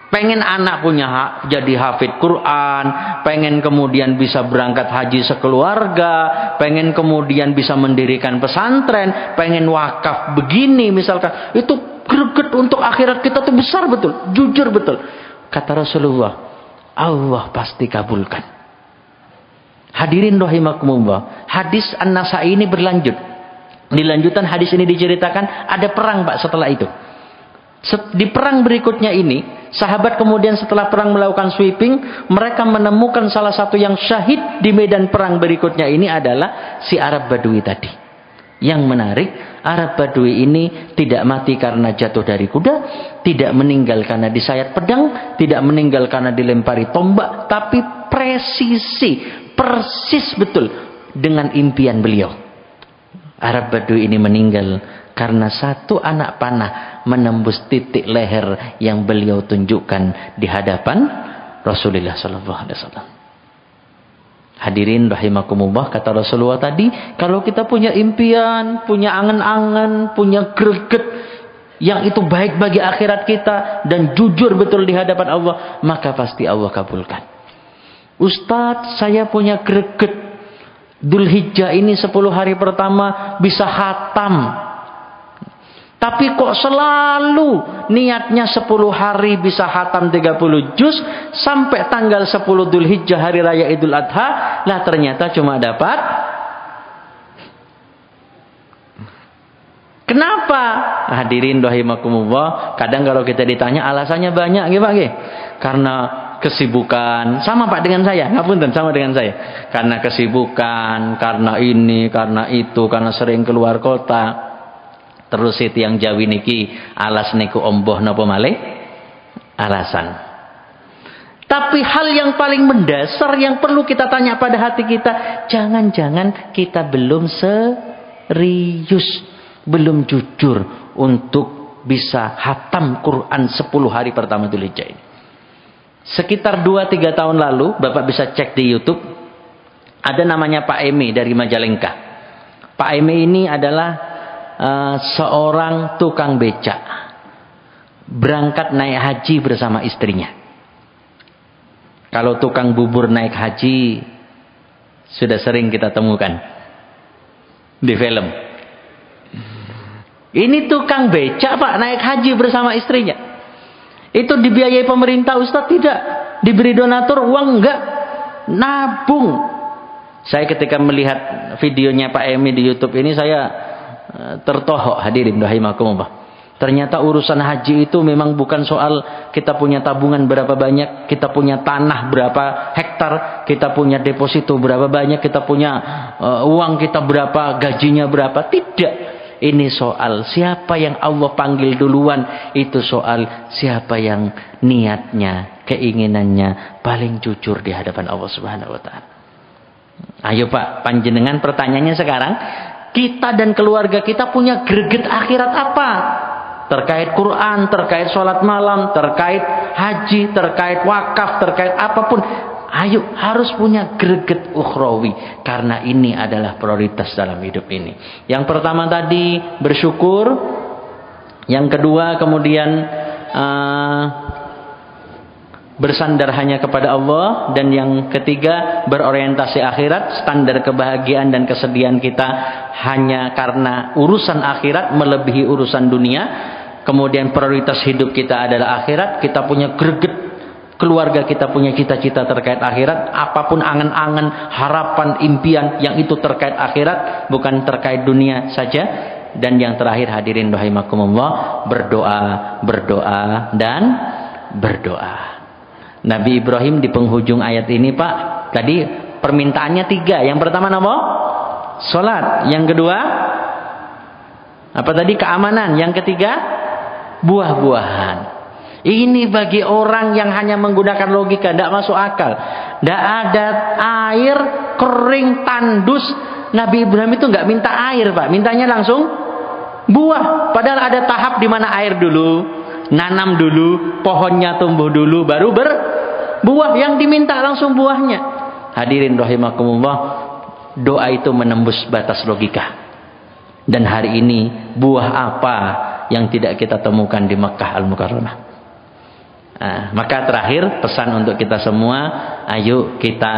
pengen anak punya jadi hafid Quran, pengen kemudian bisa berangkat haji sekeluarga, pengen kemudian bisa mendirikan pesantren, pengen wakaf begini misalkan, itu greget untuk akhirat kita tuh besar betul, jujur betul. Kata Rasulullah, Allah pasti kabulkan. Hadirin rahimakumullah, hadis An-Nasa'i ini berlanjut. Di lanjutan hadis ini diceritakan ada perang Pak setelah itu. Di perang berikutnya ini, sahabat kemudian setelah perang melakukan sweeping, mereka menemukan salah satu yang syahid di medan perang berikutnya ini adalah si Arab Badui tadi. Yang menarik, Arab Badui ini tidak mati karena jatuh dari kuda, tidak meninggal karena disayat pedang, tidak meninggal karena dilempari tombak, tapi persis betul dengan impian beliau. Arab Badui ini meninggal karena satu anak panah menembus titik leher yang beliau tunjukkan di hadapan Rasulullah sallallahu alaihi wasallam. Hadirin rahimakumullah, kata Rasulullah tadi, kalau kita punya impian, punya angan-angan, punya greget yang itu baik bagi akhirat kita dan jujur betul di hadapan Allah, maka pasti Allah kabulkan. Ustadz, saya punya greget Dzulhijjah ini 10 hari pertama bisa khatam, tapi kok selalu niatnya 10 hari bisa khatam 30 juz sampai tanggal 10 Dzulhijjah hari raya Idul Adha, lah ternyata cuma dapat. Kenapa? Hadirin rahimakumullah, kadang kalau kita ditanya alasannya banyak nggih Pak nggih. Karena kesibukan. Sama Pak dengan saya, ngapunten, sama dengan saya. Karena kesibukan, karena ini, karena itu, karena sering keluar kota. Terus itu yang Jawi niki alas niku omboh napa malih? Alasan. Tapi hal yang paling mendasar yang perlu kita tanya pada hati kita, jangan-jangan kita belum serius, belum jujur untuk bisa hatam Quran 10 hari pertama Dzulhijjah ini. Sekitar 2-3 tahun lalu, Bapak bisa cek di YouTube, ada namanya Pak Emi dari Majalengka. Pak Emi ini adalah seorang tukang becak, berangkat naik haji bersama istrinya. Kalau tukang bubur naik haji sudah sering kita temukan di film. Ini tukang becak Pak, naik haji bersama istrinya. Itu dibiayai pemerintah Ustadz? Tidak. Diberi donatur uang? Enggak. Nabung. Saya ketika melihat videonya Pak Emi di YouTube ini, saya tertohok, hadirin rahimakumullah. Ternyata urusan haji itu memang bukan soal kita punya tabungan berapa banyak, kita punya tanah berapa hektar, kita punya deposito berapa banyak, kita punya uang kita berapa, gajinya berapa. Tidak. Ini soal siapa yang Allah panggil duluan. Itu soal siapa yang niatnya, keinginannya paling jujur di hadapan Allah Subhanahu wa taala. Ayo Pak, panjenengan pertanyaannya sekarang, kita dan keluarga kita punya greget akhirat apa? Terkait Quran, terkait sholat malam, terkait haji, terkait wakaf, terkait apapun. Ayo, harus punya greget ukhrawi. Karena ini adalah prioritas dalam hidup ini. Yang pertama tadi, bersyukur. Yang kedua, kemudian bersandar hanya kepada Allah. Dan yang ketiga, berorientasi akhirat. Standar kebahagiaan dan kesedihan kita hanya karena urusan akhirat melebihi urusan dunia. Kemudian prioritas hidup kita adalah akhirat. Kita punya greget, keluarga kita punya cita-cita terkait akhirat. Apapun angan-angan, harapan, impian yang itu terkait akhirat, bukan terkait dunia saja. Dan yang terakhir, hadirin rahimakumullah, berdoa, berdoa, dan berdoa. Nabi Ibrahim di penghujung ayat ini Pak, tadi permintaannya 3. Yang pertama apa? Salat. Yang kedua apa tadi? Keamanan. Yang ketiga buah-buahan. Ini bagi orang yang hanya menggunakan logika, tidak masuk akal. Tidak ada air, kering, tandus. Nabi Ibrahim itu nggak minta air Pak, mintanya langsung buah. Padahal ada tahap di mana air dulu, nanam dulu, pohonnya tumbuh dulu, baru berbuah. Yang diminta langsung buahnya. Hadirin rahimakumullah, doa itu menembus batas logika. Dan hari ini buah apa yang tidak kita temukan di Makkah Al-Mukarramah? Nah, maka terakhir pesan untuk kita semua, ayo kita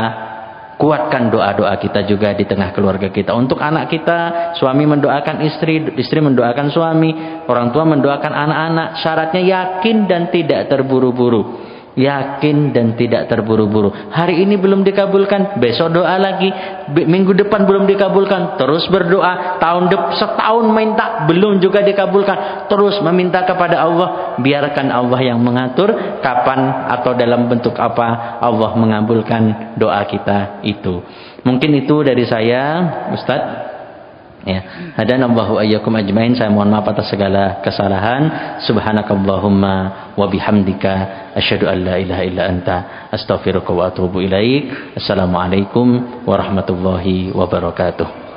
kuatkan doa-doa kita juga di tengah keluarga kita. Untuk anak kita, suami mendoakan istri, istri mendoakan suami, orang tua mendoakan anak-anak. Syaratnya yakin dan tidak terburu-buru. Yakin dan tidak terburu-buru. Hari ini belum dikabulkan, besok doa lagi. Minggu depan belum dikabulkan, terus berdoa. Setahun minta, belum juga dikabulkan, terus meminta kepada Allah. Biarkan Allah yang mengatur kapan atau dalam bentuk apa Allah mengabulkan doa kita itu. Mungkin itu dari saya, Ustadz. Ya, hadanallahu ayyakum ajmain. Saya mohon maaf atas segala kesalahan. Subhanakallahumma wa bihamdika asyhadu an la ilaha illa anta astaghfiruka wa atubu ilaik. Assalamualaikum warahmatullahi wabarakatuh.